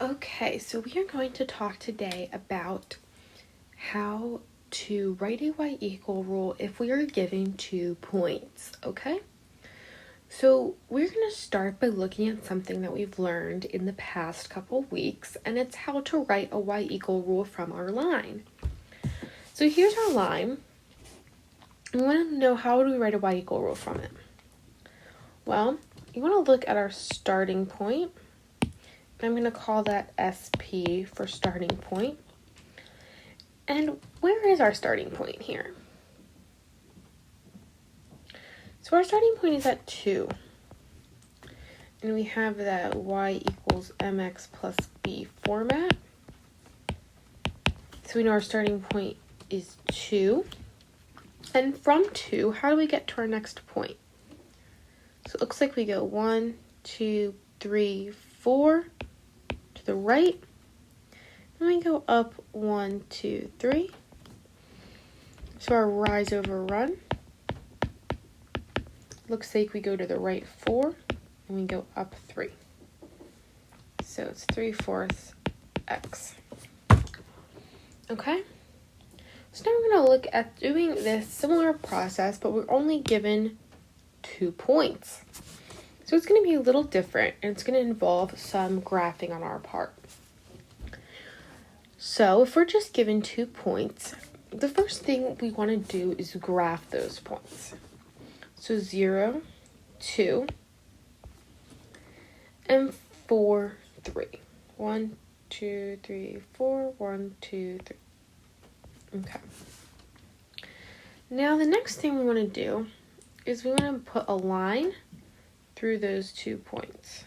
Okay, so we are going to talk today about how to write a y== rule if we are given 2 points, okay? So we're going to start by looking at something that we've learned in the past couple weeks, and it's how to write a y= rule from our line. So here's our line. We want to know, how do we write a y= rule from it? Well, you want to look at our starting point. I'm going to call that SP for starting point. And where is our starting point here? So our starting point is at 2. And we have that y = mx plus b format. So we know our starting point is 2. And from 2, how do we get to our next point? So it looks like we go 1, 2, 3, 4 to the right. And we go up 1, 2, 3. So our rise over run looks like we go to the right 4 and we go up 3. So it's 3/4 x. Okay? So now we're going to look at doing this similar process, but we're only given 2 points. So it's going to be a little different, and it's going to involve some graphing on our part. So if we're just given 2 points, the first thing we want to do is graph those points. So 0, 2, and 4, 3. 1, 2, 3, 4, 1, 2, 3. Okay. Now the next thing we want to do is we want to put a line through those 2 points.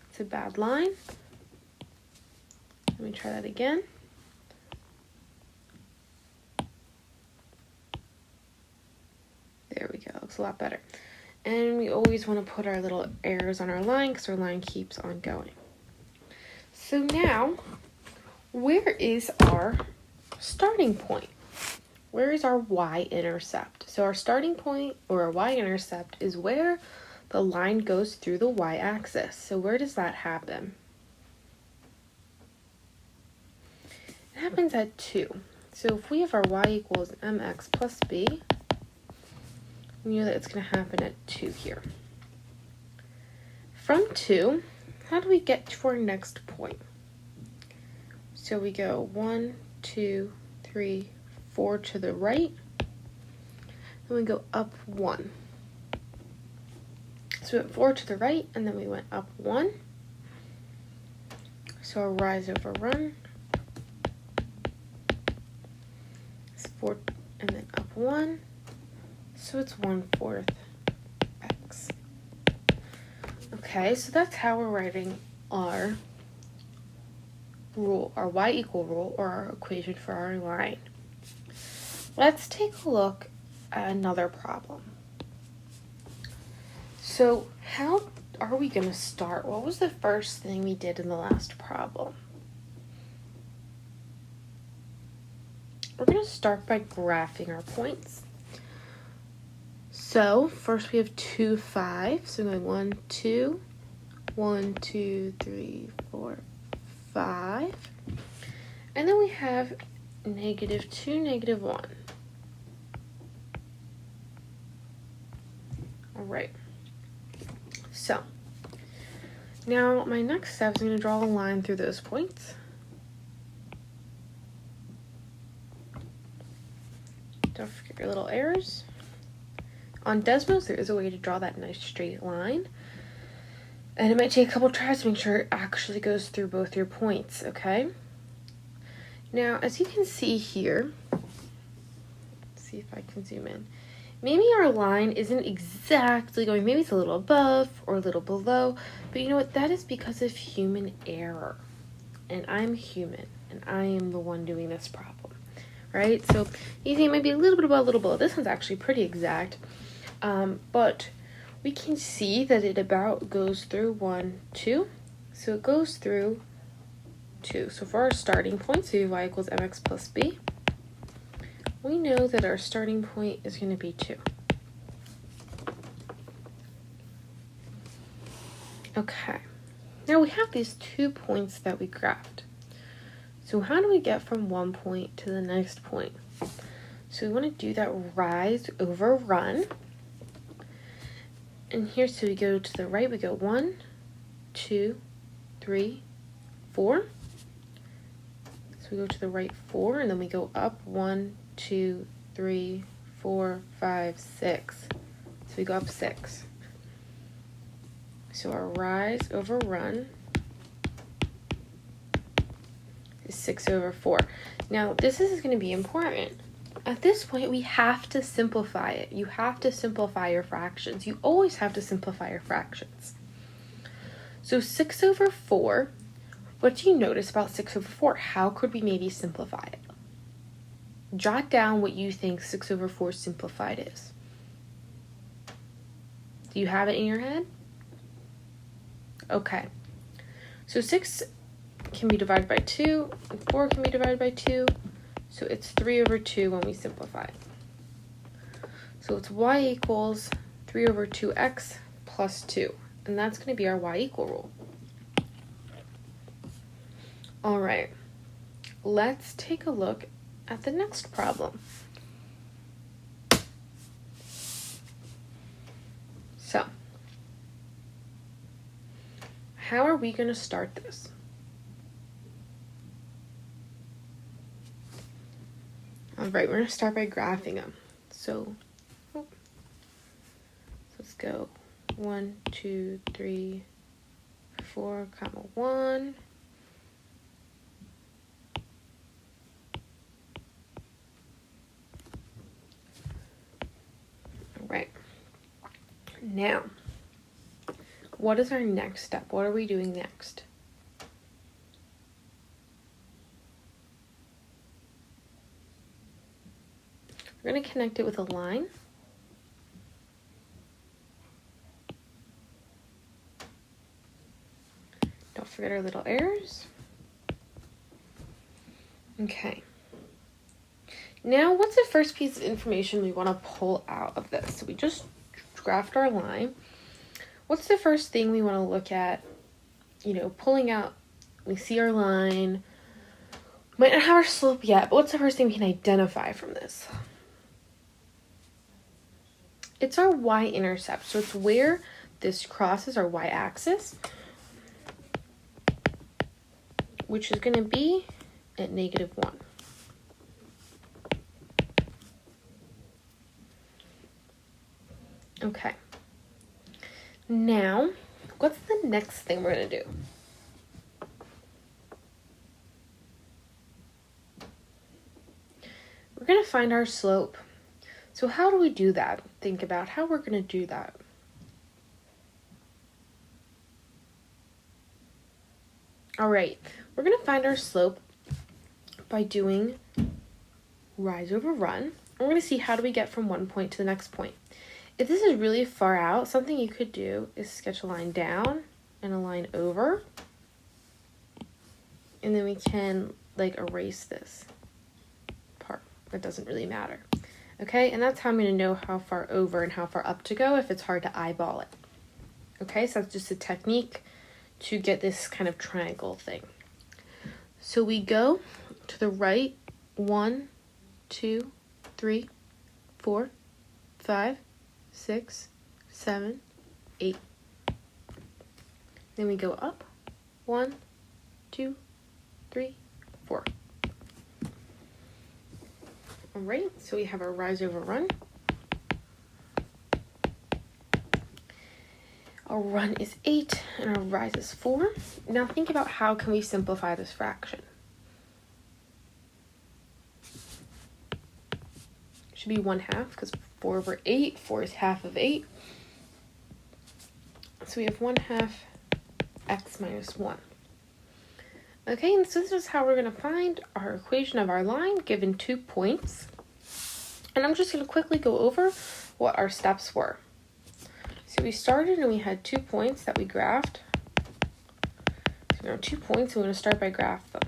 It's a bad line. Let me try that again. There we go, looks a lot better. And we always want to put our little arrows on our line because our line keeps on going. So now, where is our starting point? Where is our y-intercept? So our starting point, or our y-intercept, is where the line goes through the y-axis. So where does that happen? It happens at 2. So if we have our y = mx plus b, we know that it's going to happen at 2 here. From 2, how do we get to our next point? So we go 1, 2, 3, 4 to the right, and we go up 1. So we went 4 to the right, and then we went up 1. So a rise over run is 4, and then up 1. So it's 1/4 x. Okay, so that's how we're writing our rule, our y= rule, or our equation for our line. Let's take a look at another problem. So how are we going to start? What was the first thing we did in the last problem? We're going to start by graphing our points. So first we have 2, 5. So we're going 1, 2, 1, 2, 3, 4, 5. And then we have -2, -1. All right. So now my next step is going to draw a line through those points. Don't forget your little arrows. On Desmos, there is a way to draw that nice straight line. And it might take a couple tries to make sure it actually goes through both your points, okay? Now, as you can see here, let's see if I can zoom in. Maybe our line isn't exactly going, maybe it's a little above or a little below, but you know what? That is because of human error. And I'm human, and I am the one doing this problem, right? So you see it might be a little bit above, a little below. This one's actually pretty exact. But we can see that it about goes through 1, 2. So it goes through 2. So for our starting point, so y = mx plus b, we know that our starting point is going to be 2. Okay, Now we have these 2 points that we graphed. So how do we get from one point to the next point? So we want to do that rise over run. And here, so we go to the right, we go 1, 2, 3, 4. So we go to the right 4, and then we go up 1, 2, 3, 4, 5, 6. So we go up 6. So our rise over run is 6 over 4. Now this is going to be important. At this point, we have to simplify it. You have to simplify your fractions. You always have to simplify your fractions. So 6 over 4, what do you notice about 6 over 4? How could we maybe simplify it? Jot down what you think 6 over 4 simplified is. Do you have it in your head? Okay. So 6 can be divided by 2, and 4 can be divided by 2. So it's 3 over 2 when we simplify. So it's y equals 3 over 2x plus 2. And that's going to be our y equal rule. All right. Let's take a look at the next problem. So, how are we going to start this? All right, we're going to start by graphing them. So let's go 1, 2, 3, 4, comma 1. All right. Now, what is our next step? What are we doing next? We're going to connect it with a line. Don't forget our little arrows. Okay. Now, what's the first piece of information we want to pull out of this? So we just graphed our line. What's the first thing we want to look at? You know, pulling out, we see our line. Might not have our slope yet, but what's the first thing we can identify from this? It's our y-intercept. So it's where this crosses our y-axis, which is going to be at -1. Okay. Now, what's the next thing we're going to do? We're going to find our slope. So how do we do that? Think about how we're going to do that. All right, we're going to find our slope by doing rise over run. We're going to see how do we get from one point to the next point. If this is really far out, something you could do is sketch a line down and a line over. And then we can like erase this part. That doesn't really matter. Okay, and that's how I'm going to know how far over and how far up to go if it's hard to eyeball it. Okay, so that's just a technique to get this kind of triangle thing. So we go to the right 1, 2, 3, 4, 5, 6, 7, 8. Then we go up 1, 2, 3, 4. All right, so we have our rise over run. Our run is 8 and our rise is 4. Now think about how can we simplify this fraction. It should be 1/2 because 4 over 8, 4 is half of 8. So we have 1/2 x minus 1. Okay, and so this is how we're going to find our equation of our line given 2 points. And I'm just going to quickly go over what our steps were. So we started and we had 2 points that we graphed. So we have 2 points, so we're going to start by graph them.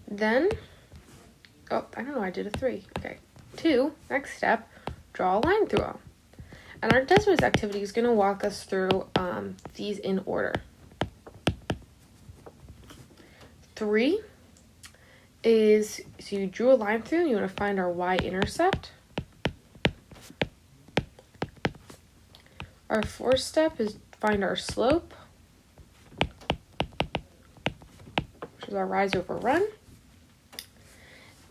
Then, oh, I don't know, I did a 3. Okay, 2, next step, draw a line through them. And our Desmos activity is going to walk us through these in order. 3 is, so you drew a line through and you want to find our y-intercept. Our 4th step is find our slope, which is our rise over run.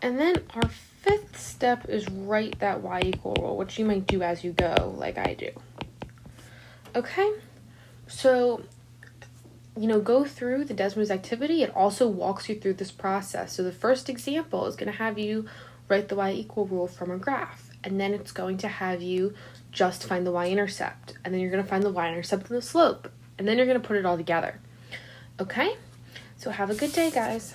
And then our 5th step is write that y-equal rule, which you might do as you go, like I do. Okay, so go through the Desmos activity. It also walks you through this process. So the first example is going to have you write the y-equal rule from a graph, and then it's going to have you just find the y-intercept, and then you're going to find the y-intercept and the slope, and then you're going to put it all together. Okay, so have a good day, guys.